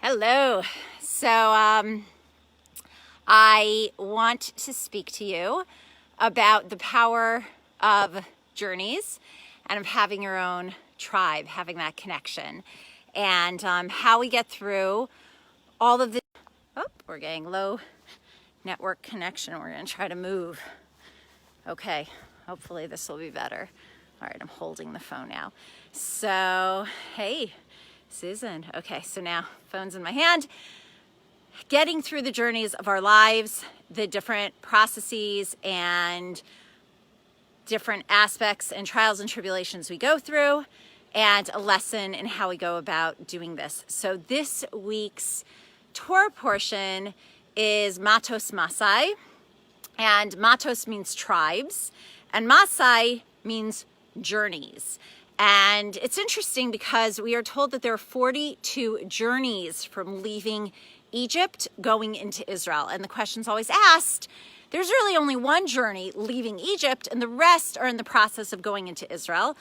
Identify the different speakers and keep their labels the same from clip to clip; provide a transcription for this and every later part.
Speaker 1: Hello. I want to speak to you about the power of journeys and of having your own tribe, having that connection, and how we get through all of the... Oh, we're getting low network connection. We're going to try to move. Okay, hopefully this will be better. All right, I'm holding the phone now. So, hey, Susan. Okay, so now phone's in my hand. Getting through the journeys of our lives, the different processes and different aspects and trials and tribulations we go through, and a lesson in how we go about doing this. So this week's Torah portion is Matot Massei, and Matos means tribes, and Massei means journeys. And it's interesting because we are told that there are 42 journeys from leaving Egypt going into Israel. And the question's always asked, there's really only one journey leaving Egypt, and the rest are in the process of going into Israel.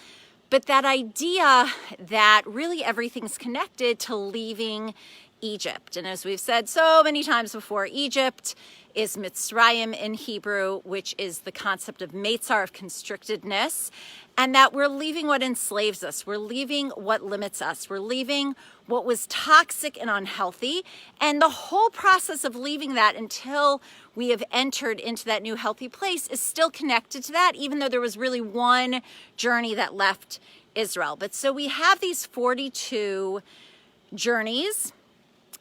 Speaker 1: But that idea that really everything's connected to leaving Egypt. And as we've said so many times before, Egypt is Mitzrayim in Hebrew, which is the concept of Meitzar, of constrictedness, and that we're leaving what enslaves us. We're leaving what limits us. We're leaving what was toxic and unhealthy. And the whole process of leaving that until we have entered into that new healthy place is still connected to that, even though there was really one journey that left Israel. But so we have these 42 journeys,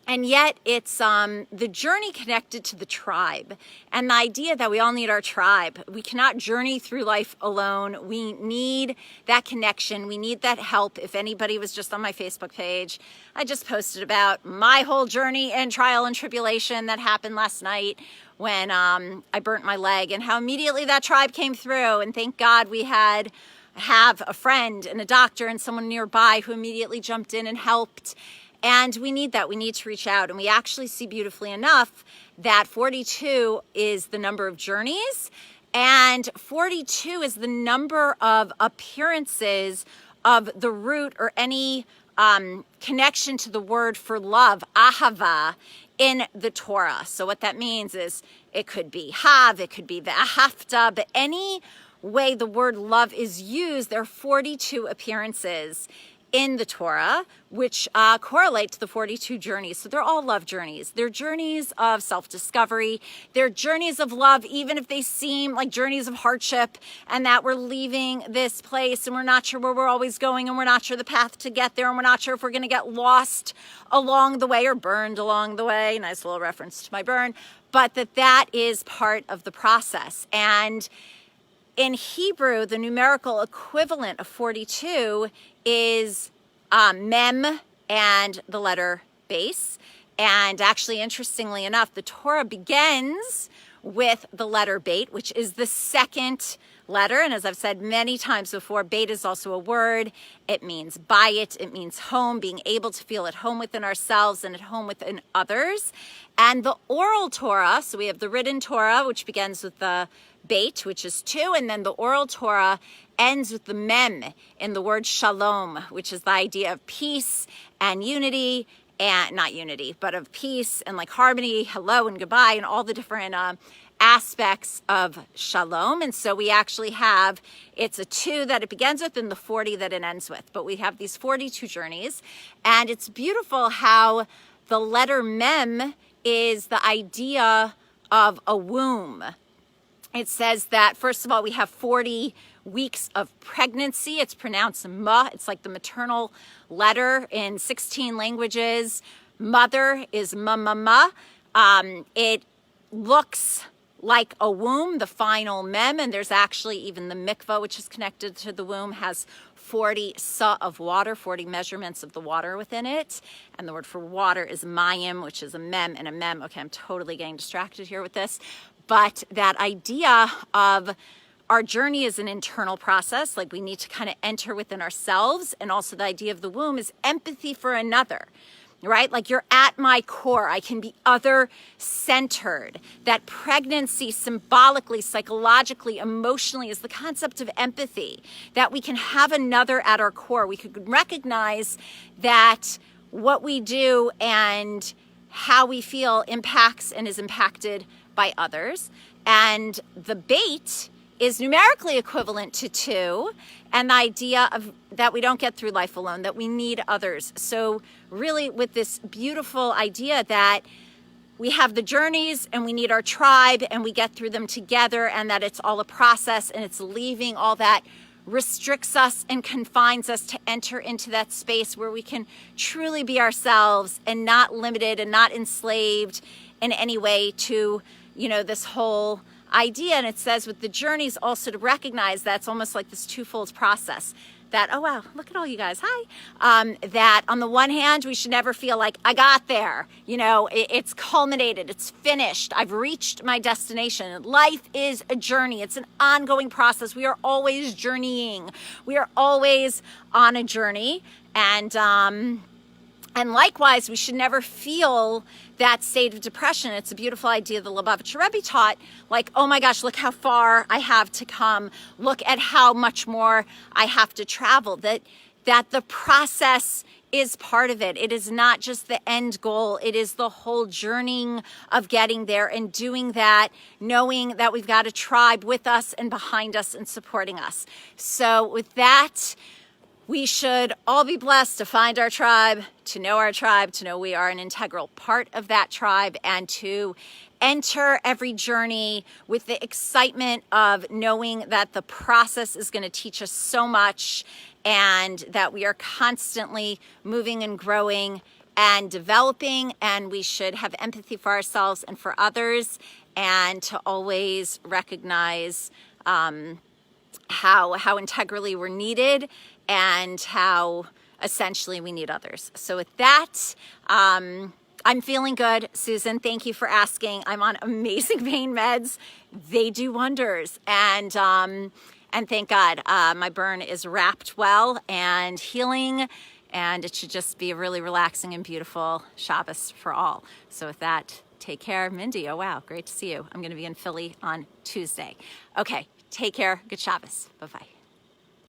Speaker 1: and yet it's the journey connected to the tribe, and the idea that we all need our tribe. We cannot journey through life alone. We need that connection. We need that help. If anybody was just on my Facebook page, I just posted about my whole journey and trial and tribulation that happened last night when I burnt my leg, and how immediately that tribe came through. And thank God we have a friend and a doctor and someone nearby who immediately jumped in and helped. And we need that. We need to reach out. And we actually see beautifully enough that 42 is the number of journeys, and 42 is the number of appearances of the root or any connection to the word for love, ahava, in the Torah. So what that means is it could be hav, it could be the ahafta, but any way the word love is used, there are 42 appearances in the Torah, which correlate to the 42 journeys. So they're all love journeys. They're journeys of self-discovery. They're journeys of love, even if they seem like journeys of hardship, and that we're leaving this place and we're not sure where we're always going, and we're not sure the path to get there, and we're not sure if we're going to get lost along the way or burned along the way. Nice little reference to my burn. But that is part of the process. And in Hebrew, the numerical equivalent of 42 is mem and the letter base. And actually, interestingly enough, the Torah begins with the letter beit, which is the second letter. And as I've said many times before, beit is also a word. It means bayit. It means home, being able to feel at home within ourselves and at home within others. And the oral Torah, so we have the written Torah, which begins with the beit, which is 2, and then the oral Torah ends with the mem in the word shalom, which is the idea of peace and unity, and not unity, but of peace and like harmony, hello and goodbye, and all the different aspects of shalom. And so we actually have, it's a 2 that it begins with and the 40 that it ends with, but we have these 42 journeys. And it's beautiful how the letter mem is the idea of a womb. It says that, first of all, we have 40 weeks of pregnancy. It's pronounced ma. It's like the maternal letter in 16 languages. Mother is ma. It looks like a womb, the final mem, and there's actually even the mikvah, which is connected to the womb, has 40 sa of water, 40 measurements of the water within it. And the word for water is mayim, which is a mem and a mem. Okay, I'm totally getting distracted here with this. But that idea of our journey is an internal process, like we need to kind of enter within ourselves. And also the idea of the womb is empathy for another, right? Like you're at my core. I can be other-centered. That pregnancy symbolically, psychologically, emotionally is the concept of empathy, that we can have another at our core. We could recognize that what we do and how we feel impacts and is impacted by others. And the bait is numerically equivalent to 2, and the idea of that we don't get through life alone, that we need others. So really with this beautiful idea that we have the journeys and we need our tribe and we get through them together, and that it's all a process, and it's leaving all that restricts us and confines us to enter into that space where we can truly be ourselves and not limited and not enslaved in any way to, you know, this whole idea. And it says with the journeys also to recognize that's almost like this twofold process. That, oh wow, look at all you guys, hi. That on the one hand, we should never feel like I got there, you know, it's culminated, it's finished, I've reached my destination. Life is a journey, it's an ongoing process. We are always journeying, we are always on a journey. And likewise, we should never feel that state of depression. It's a beautiful idea the Lubavitcher Rebbe taught, like, oh my gosh, look how far I have to come. Look at how much more I have to travel. That the process is part of it. It is not just the end goal. It is the whole journeying of getting there and doing that, knowing that we've got a tribe with us and behind us and supporting us. So with that, we should all be blessed to find our tribe, to know we are an integral part of that tribe, and to enter every journey with the excitement of knowing that the process is going to teach us so much, and that we are constantly moving and growing and developing, and we should have empathy for ourselves and for others, and to always recognize how integrally we're needed and how essentially we need others. So with that, I'm feeling good. Susan, thank you for asking. I'm on amazing pain meds. They do wonders. And thank God, my burn is wrapped well and healing, and it should just be a really relaxing and beautiful Shabbos for all. So with that, take care. Mindy, oh wow, great to see you. I'm gonna be in Philly on Tuesday. Okay, take care. Good Shabbos. Bye-bye.